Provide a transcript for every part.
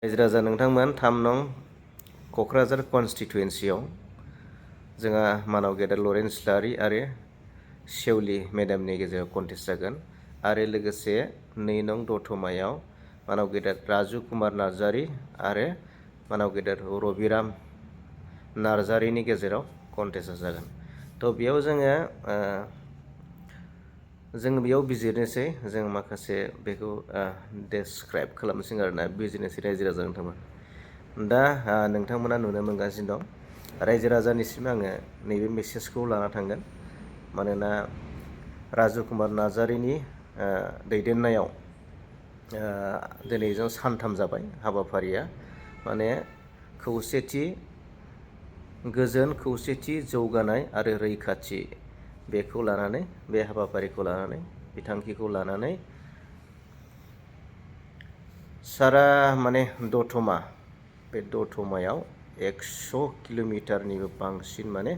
रायजो राजा नोंथांमोन 3 नं क'क्राझार कनस्टिटुयेन्सियाव जोंहा मानाव गेदेर लरेन्स इसलारि आरो सेवलि मेडामनि गेजेराव कन्टेस्ट जागोन आरो लोगोसे 2 नं दतमायाव मानाव गेदेर राजु कुमार नार्जारि आरो मानाव गेदेर रबिराम नार्जारिनि गेजेराव कन्टेस्टआ जागोन। थ' बेयाव जों बेयाव बिजिरनोसै जों माखासे बेखौ डेसक्राइब खालामनोसै आरोना बिजिरनोसै रायजो राजा नोंथांमोन। दा नोंथांमोना नुनो मोनगासिनो दं रायजो राजानिसिम आङो नैबे मेसेजखौ लाना थांगोन। मानोना राजु कुमार नार्जारिनि दैदेननायाव दिनै जों सानथाम जाबाय हाबाफारिया माने खौसेथि गोजोन खौसेथि जौगानाय आरो रैखाथि बेखौ लानानै बे हाबाफारिखौ लानानै बिथांखिखौ लानानै सारा माने दतमा बे दतमायाव 100 किल'मिटारनिबो बांसिन माने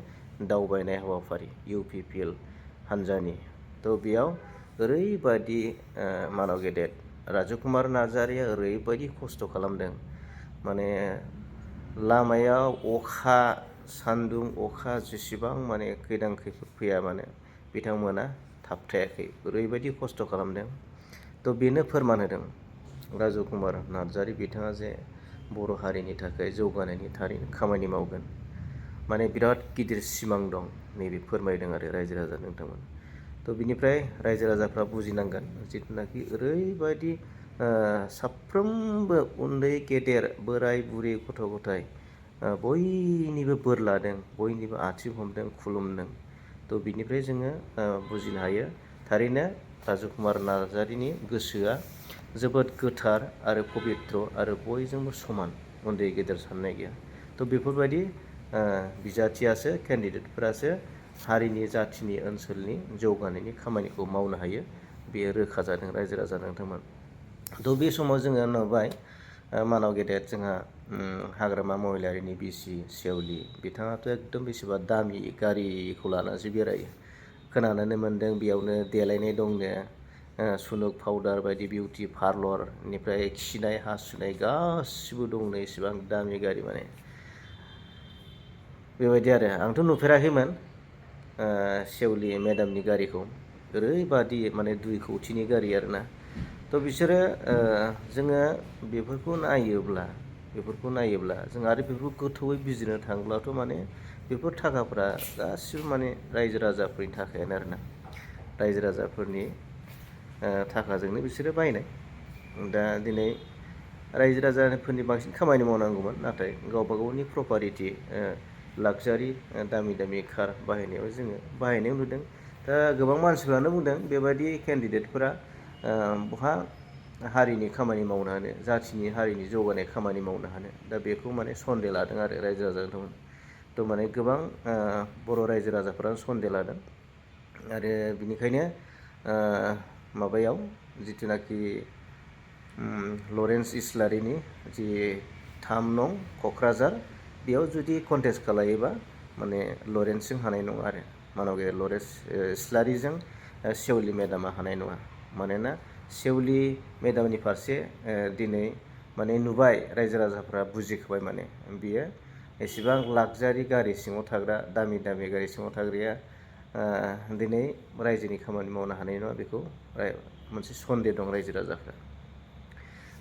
दावबायनाय हाबाफारि UPPL हानजानि। थ' बेयाव ओरैबायदि मानाव गेदेर राजु कुमार नार्जारिया ओरैबायदि खस्थ' खालामदों माने लामायाव अखा सान्दुं अखा जेसेबां माने खैदां खैफोद फैया माने बिथांमोना थाबथायाखै ओरैबायदि खस्थ' खालामदों। थ' बेनो फोरमान होदों राजु कुमार नार्जारि बिथाङा जे बर' हारिनि थाखाय जौगानायनि थारैनो खामानि मावगोन माने बिराद गिदिर सिमां दं नैबे फोरमायदों आरो रायजो राजा नोंथांमोन। थ' बिनिफ्राय रायजो राजाफ्रा बुजिनांगोन जिथुनाखि ओरैबायदि साफ्रोमबो उन्दै गेदेर बोराय बुरै गथ' गथाय बयनिबो बोर लादों बयनिबो आथिं हमदों खुलुमदों। थ' बिनिफ्राय जोङो बुजिनो हायो थारैनो राजु कुमार नार्जारिनि गोसोआ जोबोद गोथार आरो पबित्र आरो बयजोंबो समान उन्दै गेदेर साननाय गैया। थ' बेफोरबायदि बिजाथियासो केन्डिडेटफोरासो हारिनि जाथिनि ओनसोलनि जौगानायनि खामानिखौ मावनो हायो बेयो रोखा जादों रायजो राजा नोंथांमोन। थ' बे समाव जोङो नुबाय मानाव गेदेर जोंहा हाग्रामा महिलारिनि बिसि सेवलि बिथाङाथ' एकदम बेसेबा दामि गारिखौ लानानैसो बेरायो। खोनानो मोन्दों बेयावनो देलायनाय दंनो सुनुक पाउडार बायदि बिउटि पार्लरनिफ्राय खिनाय हासुनाय गासिबो दंनो इसेबां दामि गारि माने बेबायदि आरो आंथ' नुफेराखैमोन सेवलि मेडामनि गारिखौ ओरैबादि माने 2 कौटिनि गारि आरोना। थ' बिसोरो जोङो बेफोरखौ नायोब्ला जों आरो बेफोरखौ गोथौयै बिजिरनो थाङोब्लाथ' माने बेफोर थाखाफ्रा गासिबो माने रायजो राजाफोरनि थाखायानो आरोना रायजो राजाफोरनि थाखाजोंनो बिसोरो बायनाय। दा दिनै रायजो राजाफोरनि बांसिन खामानि मावनांगौमोन नाथाय गावबा गावनि प्रपार्टि लाक्जारि दामि दामि कार बाहायनायाव जोङो बाहायनायाव नुदों। दा गोबां मानसिफ्रानो बुंदों बेबायदि केन्डिडेटफोरा बहा हारिनि खामानि मावनो हानो जाथिनि हारिनि जौगानाय खामानि मावनो हानो दा बेखौ माने सन्देह लादों आरो रायजो राजा नोंथांमोन। थ' माने गोबां बर' रायजो राजाफोरा सन्देह लादों आरो बिनिखायनो माबायाव जिथुनाखि लरेन्स इसलारिनि जि 3 नं क'क्राझार बेयाव जुदि कन्टेस्ट खालायोबा माने लरेन्सजों हानाय नङा आरो मानाव गेदेर लरेन्स इसलारिजों सेवलि मेडामा हानाय नङा। मानोना सेवलि मेडामनि फारसे दिनै माने नुबाय रायजो राजाफ्रा बुजिखाबाय माने बियो एसेबां लाक्जारि गारि सिङाव थाग्रा दामि दामि गारि सिङाव थाग्राया दिनै रायजोनि खामानि मावनो हानाय नङा बेखौ मोनसे सन्देह दं रायजो राजाफ्रा।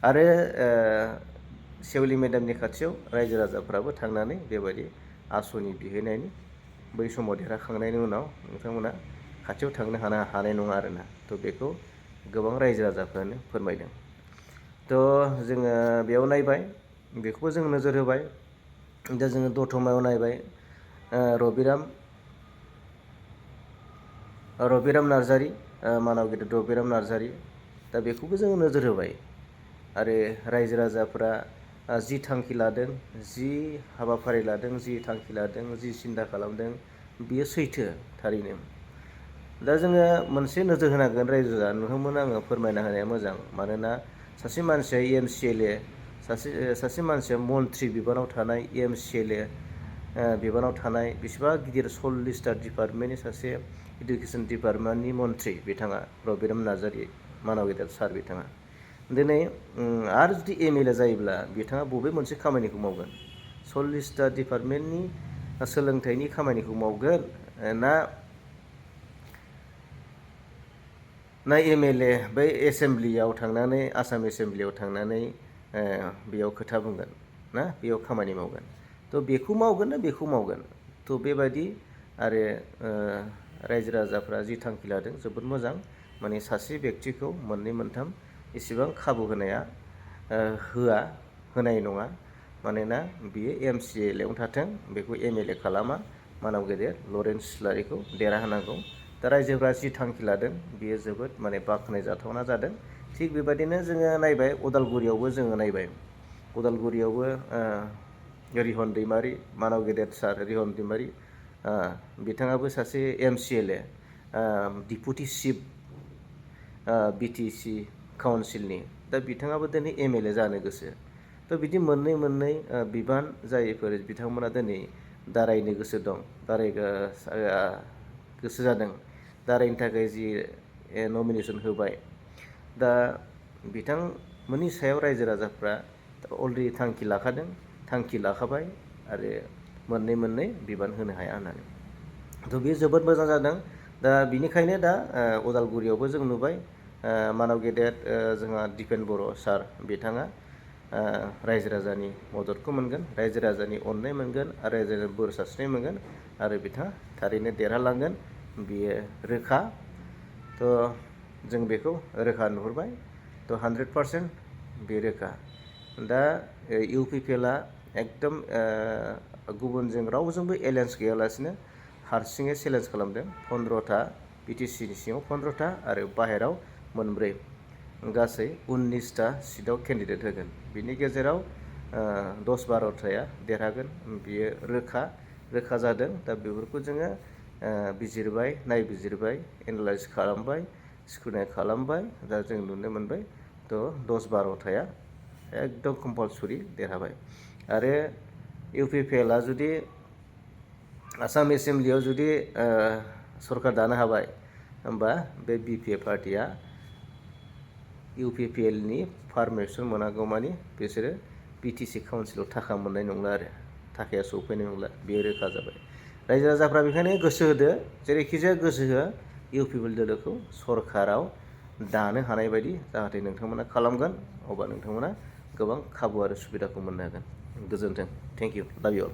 आरो सेवलि मेडामनि खाथियाव रायजो राजाफ्राबो थांनानै बेबायदि आसनि बिहैनायनि बै समाव देरहाखांनायनि उनाव नोंथांमोना खाथियाव थांनो हानाय नङा आरोना। थ' बेखौ गोबां रायजो राजाफ्रानो फोरमायदों। थ' जोङो बेयाव नायबाय बेखौबो जों नोजोर होबाय। दा जोङो दतमायाव नायबाय रबिराम नार्जारि मानाव गेदेर रबिराम नार्जारि दा बेखौबो जोङो नोजोर होबाय। आरो रायजो राजाफ्रा जि थांखि लादों जि हाबाफारि लादों जि थांखि लादों जि सिन्था खालामदों बियो सैथो थारैनो। दा जोङो मोनसे नोजोर होनांगोन रायजो राजा नोंथांमोन आङो फोरमायना होनाया मोजां मानोना सासे मानसिया MCLA सासे मानसिया मन्त्रि बिबानाव थानाय MCLA बिबानाव थानाय बेसेबा गिदिर 40टा डिपार्टमेन्टनि सासे इडुकेसन डिपार्टमेन्टनि मन्त्रि बिथाङा रबिराम नार्जारि मानाव गेदेर सार बिथाङा दिनै आरो जुदि MLA जायोब्ला बिथाङा बबे मोनसे खामानिखौ मावगोन? 40टा डिपार्टमेन्टनि सोलोंथाइनि खामानिखौ मावगोन ना MLA बै एसेमब्लियाव थांनानै आसाम एसेमब्लियाव थांनानै बेयाव खोथा बुंगोन ना बेयाव खामानि मावगोन? थ' बेखौ मावगोन ना बेखौ मावगोन? थ' बेबायदि आरो रायजो राजाफ्रा जि थांखि लादों जोबोद मोजां। माने सासे बेक्तिखौ मोननै मोनथाम इसेबां खाबु होनाय नङा। मानोना बियो MCLAयावनो थाथों, बेखौ MLA खालामा। मानाव गेदेर लरेन्स इसलारिखौ देरहाहोनांगौ। दा रायजोफ्रा जि थांखि लादों बियो जोबोद माने बाख्नायजाथावना जादों। थिग बेबायदिनो जोङो नायबाय उदालगुरियावबो जोङो नायबाय। उदालगुरियावबो रिहन दैमारि, मानाव गेदेर सार रिहन दैमारि, बिथाङाबो सासे MCLA, डिपुटि चिफ BTC काउन्सिलनि। दा बिथाङाबो दिनै MLA जानो गोसो। थ' बिदि मोननै बिबान जायफोर बिथांमोना दिनै दारायनो गोसो दं, गोसो जादों, दारायनो थाखाय जि नमिनेसन होबाय। दा बिथांमोननि सायाव रायजो राजाफ्रा अलरेडि थांखि लाखाबाय आरो मोननै बिबान होनो हाया होननानै। थ' बेयो जोबोद मोजां जादों। दा बिनिखायनो दा उदालगुरियावबो जों नुबाय मानाव गेदेर जोंहा दिपेन बर' सार बिथाङा रायजो राजानि मददखौ मोनगोन, रायजो राजानि अननाय मोनगोन आरो रायजो राजानि बोर सारस्रिनाय मोनगोन आरो बिथाङा थारैनो देरहालांगोन, बियो रोखा। थ' जों बेखौ रोखा नुहुरबाय। थ' 100% बे रोखा। दा UPPLआ एकदम गुबुनजों रावजोंबो एलायन्स गैयालासिनो हारसिङै चेलेन्ज खालामदों। 15टा BTCनि सिङाव 15टा आरो बाहेराव मोनब्रै, गासै 19टा सिटआव केन्डिडेट होगोन। बिनि गेजेराव 10-12टाया देरहागोन, बियो रोखा जादों। दा बेफोरखौ जोङो नायबिजिरबाय, एनालाइज खालामबाय, स्क्रुटिनाइज खालामबाय। दा जों नुनो मोनबाय। थ' 10-12टाया एकदम कम्पालसरि देरहाबाय। आरो UPPLआ जुदि आसाम एसेमब्लियाव जुदि सरकार दानो हाबाय, होमबा बे BPA पार्टिया UPPLनि पारमिसन मोनागौमानि बिसोरो BTC काउन्सिलाव थाखा मोननाय नंला आरो थाखाया सौफैनाय नंला, बेयो रोखा जाबाय। रायजो राजाफ्रा बेखायनो गोसो होदो, जेरैखिजाया गोसो हो UPPL दोलोखौ सरकाराव दानो हानाय बायदि जाहाथे नोंथांमोना खालामगोन, अब्ला नोंथांमोना गोबां खाबु आरो सुबिदाखौ मोननो हागोन। गोजोन्थों। Thank you. लाभ इउ अल।